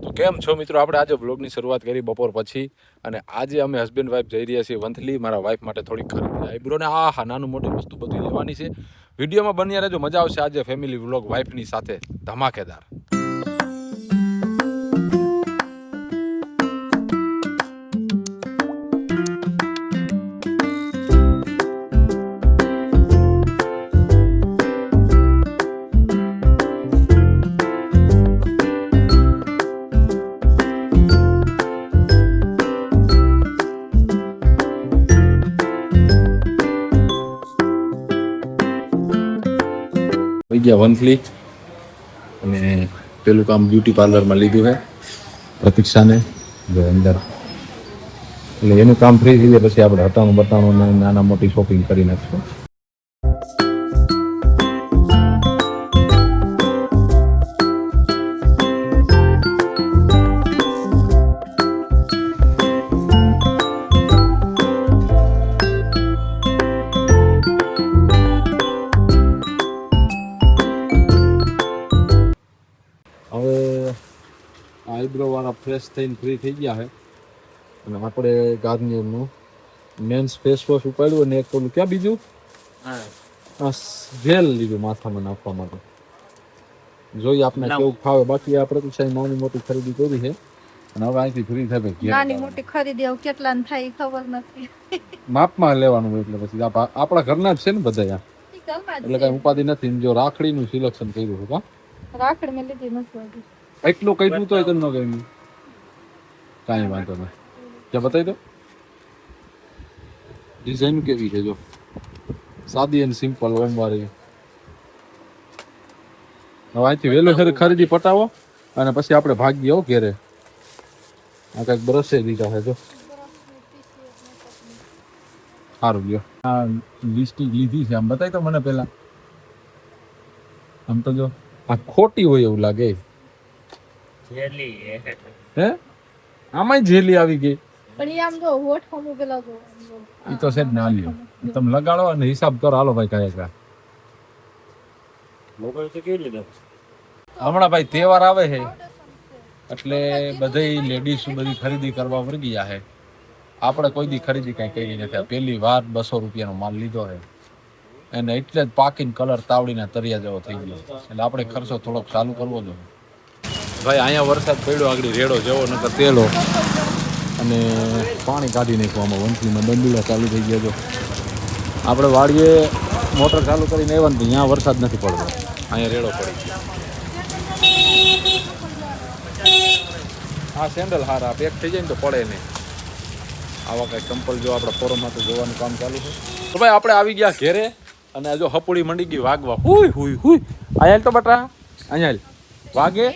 તો કેમ છો મિત્રો? આપણે આજે વ્લોગની શરૂઆત કરી બપોર પછી અને આજે અમે હસબન્ડ વાઈફ જઈ રહ્યા છીએ વંથલી મારા વાઈફ માટે થોડીક ખરીદી આઈબ્રોને નાનું મોટી વસ્તુ બધી લેવાની છે. વિડીયોમાં બન્યા રહેજો, મજા આવશે આજે ફેમિલી વ્લોગ વાઈફની સાથે ધમાકેદાર. ગયા વંથલી અને પેલું કામ બ્યુટી પાર્લરમાં લીધું છે પ્રતીક્ષાને અંદર, એટલે એનું કામ ફ્રી થઈ જાય પછી આપણે હટાણું નાના મોટી શોપિંગ કરી નાખશું. હવે આઈબ્રો વાળા ફ્રેશ થઈને ફ્રી થઈ ગયા છે અને આપણે ગાર્નિયરનું મેન્સ ફેસ વોશ ઉપાડ્યું અને એક ઓલું ક્યાં બીજું જેલ લીધું માથામાં નાખવા માટે. જોઈએ આપણે કેવું ફાવે. બાકી આપણે તો સાહેબ નાની મોટી ખરીદી કરી છે અને હવે અહીંથી ફ્રી થાય. નાની મોટી ખરીદી કેટલા થાય ખબર નથી, માપમાં લેવાનું હોય એટલે પછી આપણા ઘરના જ છે ને બધા, એટલે કઈ ઉપાધિ નથી. જો રાખડીનું સિલેક્શન કર્યું હતું, રાખડી મેં લીધી નથી, એટલું કઈ તો તમને ગમ્યું, કાંઈ વાંધો નહીં. ત્યાં બતાવી દો ડિઝાઇન કેવી છે. જો સાદી અને સિમ્પલ ઓમવાળી. હવે અહીંથી વહેલો ખરીદી પટાવો અને પછી આપણે ભાગીએ હો ઘેરે. આ કંઈક બ્રશે લીધા છે. જો સારું લ્યો. આ લિપસ્ટિક લીધી છે, આમ બતાવી તો મને પેલા. આમ તો જો આ ખોટી હોય એવું લાગે. હે આમાંય જેલી આવી ગઈ. પણ એ આમ જો હોઠ હમુ પેલા જો ઈ તો સેટ ના લ્યો, તમે લગાડો અને હિસાબ કરો. હાલો ભાઈ કાંઈ મોબાઈલ તો કેવી લીધા. હમણાં ભાઈ તહેવાર આવે છે એટલે બધી લેડીઝ બધી ખરીદી કરવા વળગી ગયા છે. આપણે કોઈ દી ખરીદી કાંઈ કરી નથી. પહેલી વાર 200 રૂપિયાનો માલ લીધો છે અને એટલે જ પાકીને કલર તાવડીને તરિયા જેવો થઈ ગયો. એટલે આપણે ખર્ચો થોડોક ચાલુ કરવો જોઈએ ભાઈ. અહીંયા વરસાદ પડ્યો આગળ રેડો જેવો નકર તેલો અને પાણી કાઢી નાખવામાં વંથલીમાં દંડુલા ચાલુ થઈ ગયા. જો આપણે વાડીએ મોટર ચાલુ કરીને આવ્યા ને ત્યાં વરસાદ નથી પડતો, અહીંયા રેડો પડી ગયો. હા સેન્ડલ હારા પેક થઈ જાય ને તો પડે નહીં. આવા કઈ ચંપલ જો આપણા ફોરમમાં તો જોવાનું કામ ચાલુ છે. તો ભાઈ આપણે આવી ગયા ઘેરે અને જો હપુડી મંડી ગઈ વાગવા. હુય હુય હુય અહીંયા તો બટા અહીંયા વાગે.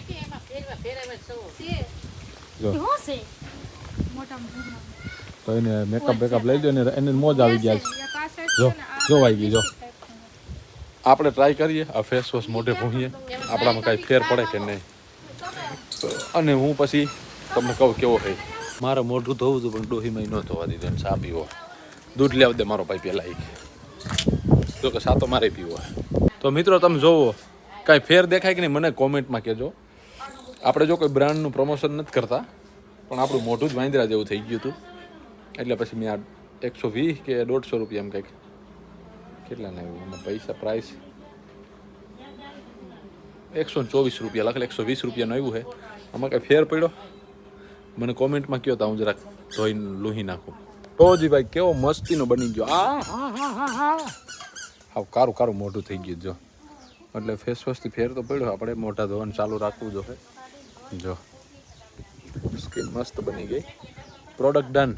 તો એને મેકઅપ બેકઅપ લઈ દો ને એને મોજ આવી ગયા છે. જો વાઈ ગઈ. જો આપણે ટ્રાય કરીએ આ ફેસ વોશ મોઢે ભૂંઈએ આપણામાં કાંઈ ફેર પડે કે નહીં. અને હું પછી તમને કહું કેવો હોય. મારે મોઢું ધોવું હતું પણ ડોહીમાં ન ધોવા દીધું એને ચા પીવો. દૂધ લેવા દે મારો ભાઈ પહેલાં જો કે સાતો મારે પીવો. તો મિત્રો તમે જોવો કાંઈ ફેર દેખાય કે નહીં મને કોમેન્ટમાં કહેજો. આપણે જો કોઈ બ્રાન્ડનું પ્રમોશન નથી કરતા પણ આપણું મોઢું જ વાંદરા જેવું થઈ ગયું હતું એટલે પછી મેં આ 120 કે 150 રૂપિયા એમ કંઈક કેટલા ના આવ્યું પૈસા પ્રાઇસ 124 રૂપિયા લખેલ 120 રૂપિયાનું આવ્યું છે. આમાં કાંઈ ફેર પડ્યો મને કોમેન્ટમાં કહો તો હું જરાક ધોઈને લૂહી નાખું. તો જી ભાઈ કેવો મસ્તીનો બની ગયો. હા કારું કારું મોઢું થઈ ગયું. જો એટલે ફેસ વોશથી ફેર તો પડ્યો. આપણે મોઢા ધોવાનું ચાલુ રાખવું જોઈએ. જો સ્કિન મસ્ત બની ગઈ. Product done.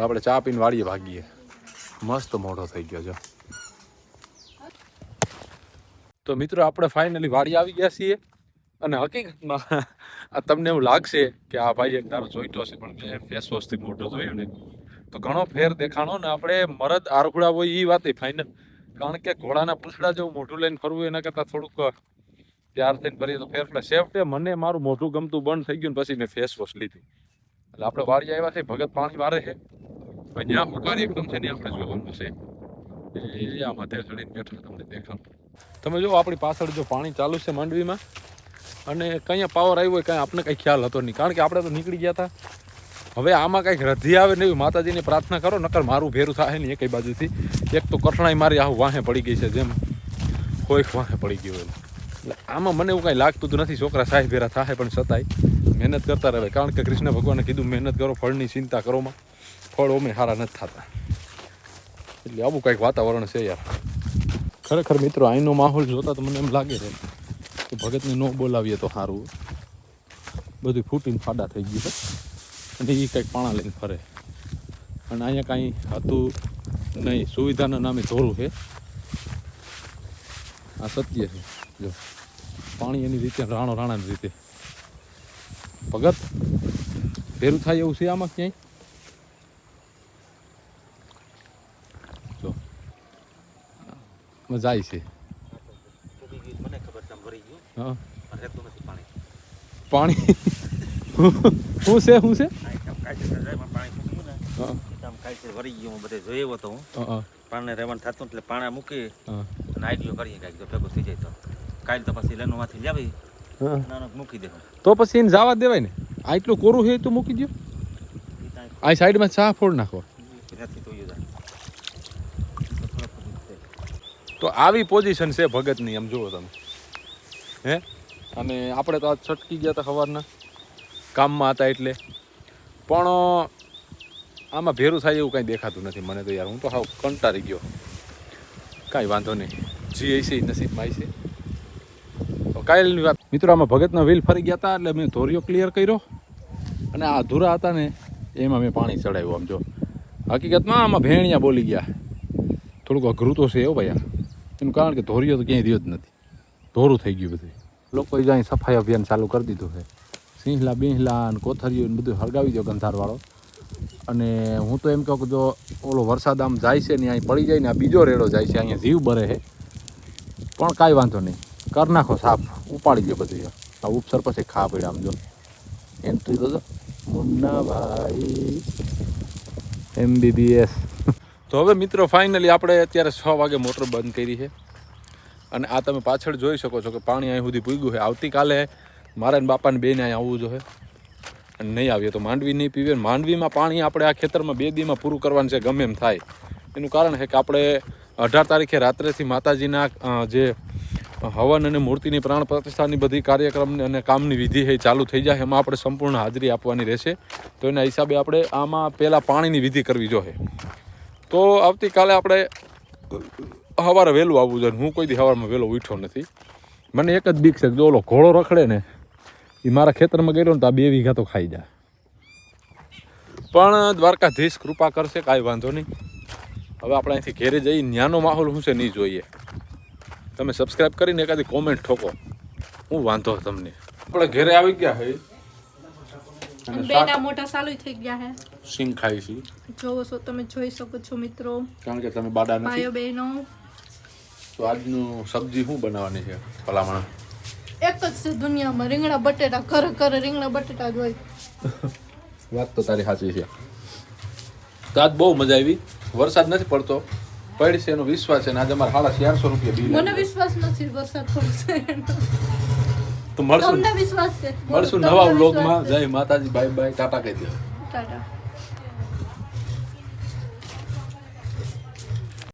આપણે ચા પીને વાળીએ ભાગીએ. મસ્ત મોઢો થઈ ગયો. જો તો મિત્રો આપણે ફાઇનલી વાડી આવી ગયા છીએ અને હકીકતમાં તમને એવું લાગશે કે આ ભાઈ એક તારો જોઈતો હશે પણ મેં ફેસ વોશથી મોઢો જોયો ને તો ઘણો ફેર દેખાણો ને આપણે મરદ આરખુડા હોય એ વાત ફાઇનલ. કારણ કે ઘોડાના પૂંછડા જેવું મોઢું લઈને ફરવું એના કરતાં થોડુંક ત્યાર થઈને ફરીએ તો ફેર પડે. સેફ્ટે મને મારું મોઢું ગમતું બંધ થઈ ગયું ને પછી મેં ફેસ વોશ લીધી. એટલે આપણે વાડી આવ્યા છે ભગત પાણી વારે છે જ્યાં ઉકાળી એકદમ છે ને આપણે જોવાનું છે. આ માથે ચડીને બેઠો તમને દેખાડું. તમે જો આપણી પાછળ જો પાણી ચાલુ છે માંડવીમાં અને કંઈ પાવર આવ્યો હોય કાંઈ આપણે કંઈ ખ્યાલ હતો નહીં, કારણ કે આપણે તો નીકળી ગયા હતા. હવે આમાં કંઈક રધી આવે ને એવી માતાજીની પ્રાર્થના કરો, નકર મારું ભેરું થાય નહીં એકેય બાજુથી. એક તો કઠણાઈ મારી આવું વાહે પડી ગઈ છે, જેમ કોઈ વાહે પડી ગયું હોય. એટલે આમાં મને એવું કાંઈ લાગતું તો નથી. છોકરા સાહેબ ભેરા થાય પણ છતાંય મહેનત કરતા રહે, કારણ કે કૃષ્ણ ભગવાને કીધું મહેનત કરો, ફળની ચિંતા કરોમાં. ફળ ઓમે સારા નથી થતા. એટલે આવું કંઈક વાતાવરણ છે યાર. ખરેખર મિત્રો અહીંનો માહોલ જોતા તો મને એમ લાગે છે કે ભગતને ન બોલાવીએ તો સારું. બધું ફૂટીને ફાડા થઈ ગયું છે અને એ કંઈક પાણા લઈને ફરે. અને અહીંયા કાંઈ હતું નહીં, સુવિધાના નામે ધોરું છે. આ સત્ય છે. જો પાણી એની રીતે, રાણો રાણાની રીતે. ભગત ભેરું થાય એવું છે આમાં ક્યાંય? જો જાય છે. હા પાણી શું છે શું છે? વરી ગયું બધે જોયો હતો હું. પાણી રહેવાનું થતું એટલે પાણા મૂકી અને આઈડિયો કરીએ કાંઈક જો ભેગું થઈ જાય તો. કાલ તો પછી લેનોમાંથી લાવી નાનો મૂકી દે. તો પછી એને જવા દેવાય ને. આટલું કોરું છે તો મૂકી દો. આ સાઈડમાં ચા ફોડ નાખો. તો આવી પોઝિશન છે ભગતની, એમ જુઓ તમે. હે અને આપણે તો આજ છટકી ગયા હતા સવારના કામમાં હતા એટલે. પણ આમાં ભેરું થાય એવું કાંઈ દેખાતું નથી મને તો યાર. હું તો હાવ કંટાળી ગયો. કાંઈ વાંધો નહીં, જી છે નસીબમાં છે. કાલની વાત મિત્રો, આમાં ભગતના વ્હીલ ફરી ગયા હતા એટલે મેં ધોરિયો ક્લિયર કર્યો અને આ અધૂરા હતા ને એમાં મેં પાણી ચડાવ્યું. આમ જો હકીકતમાં આમાં ભેણિયા બોલી ગયા. થોડુંક અઘરું તો છે એવું ભાઈ. એનું કારણ કે ધોરિયો તો ક્યાંય રહ્યો જ નથી, ધોરું થઈ ગયું બધું. લોકોએ જ અહીં સફાઈ અભિયાન ચાલુ કરી દીધું છે. સિંહલા બિંહલા અને કોથરીઓ ને બધું હળગાવી દો ગંધારવાળો. અને હું તો એમ કહું કે જો ઓલો વરસાદ આમ જાય છે ને અહીં પડી જાય ને આ બીજો રેડો જાય છે, અહીંયા જીવ બરે છે. પણ કાંઈ વાંધો નહીં, કર નાખો સાફ, ઉપાડી ગયો બધું. આ ઉપસર પછી ખા પડ્યા. આમ જો એન્ટ્રી તો મુન્નાભાઈ MBBS. તો હવે મિત્રો ફાઇનલી આપણે અત્યારે 6 વાગે મોટર બંધ કરી છે. અને આ તમે પાછળ જોઈ શકો છો કે પાણી અહીં સુધી પૂગ્યું છે. આવતીકાલે મારા ને બાપાને બેને અહીં આવવું જોઈએ. અને નહીં આવીએ તો માંડવી નહીં પીવે. માંડવીમાં પાણી આપણે આ ખેતરમાં 2 દીમાં પૂરું કરવાનું છે, ગમે એમ થાય. એનું કારણ છે કે આપણે 18 તારીખે રાત્રેથી માતાજીના જે હવન અને મૂર્તિની પ્રાણ પ્રતિષ્ઠાની બધી કાર્યક્રમ અને કામની વિધિ છે ચાલુ થઈ જાય. એમાં આપણે સંપૂર્ણ હાજરી આપવાની રહેશે. તો એના હિસાબે આપણે આમાં પહેલાં પાણીની વિધિ કરવી જોઈએ. તો આવતીકાલે આપણે સવારે વહેલું આવવું જોઈએ. હું કોઈ દી સવારમાં વહેલો ઉઠ્યો નથી. મને એક જ બીક છે કે જો ઓલો ઘોડો રખડે ને એ મારા ખેતરમાં ગયો ને તો આ 2 વીઘા તો ખાઈ જાય. પણ દ્વારકાધીશ કૃપા કરશે, કાંઈ વાંધો નહીં. હવે આપણે અહીંથી ઘેરે જઈ ન્યાનો માહોલ શું છે નહીં જોઈએ. તમે સબસ્ક્રાઈબ કરીને એકાદી કોમેન્ટ ઠોકો, હું વાંધો તમને. આપણે ઘેરે આવી ગયા છે. બેના મોટા ચાલુ થઈ ગયા હે. સિંગ ખાઈ છે. જોવો છો તમે, જોઈ શકો છો મિત્રો. કારણ કે તમે બાડા નથી. ભાઈઓ બહેનો, તો આજનું સબ્જી શું બનાવવાની છે ભલામણ? એક જ છે દુનિયામાં, રીંગણા બટેટા. ઘરે રીંગણા બટેટા જ હોય. વાત તો તારી સાચી છે. તો આજ બહુ મજા આવી. વરસાદ નથી પડતો, પડશે એનો વિશ્વાસ છે. અને આજે અમારે 450 રૂપિયા બિલ. મને વિશ્વાસ નથી વરસાદ પડશે. તો મળશું તમને વિશ્વાસ છે? નવા વ્લોગમાં. જય માતાજી, બાય બાય, ટાટા કહી દો. ટાટા.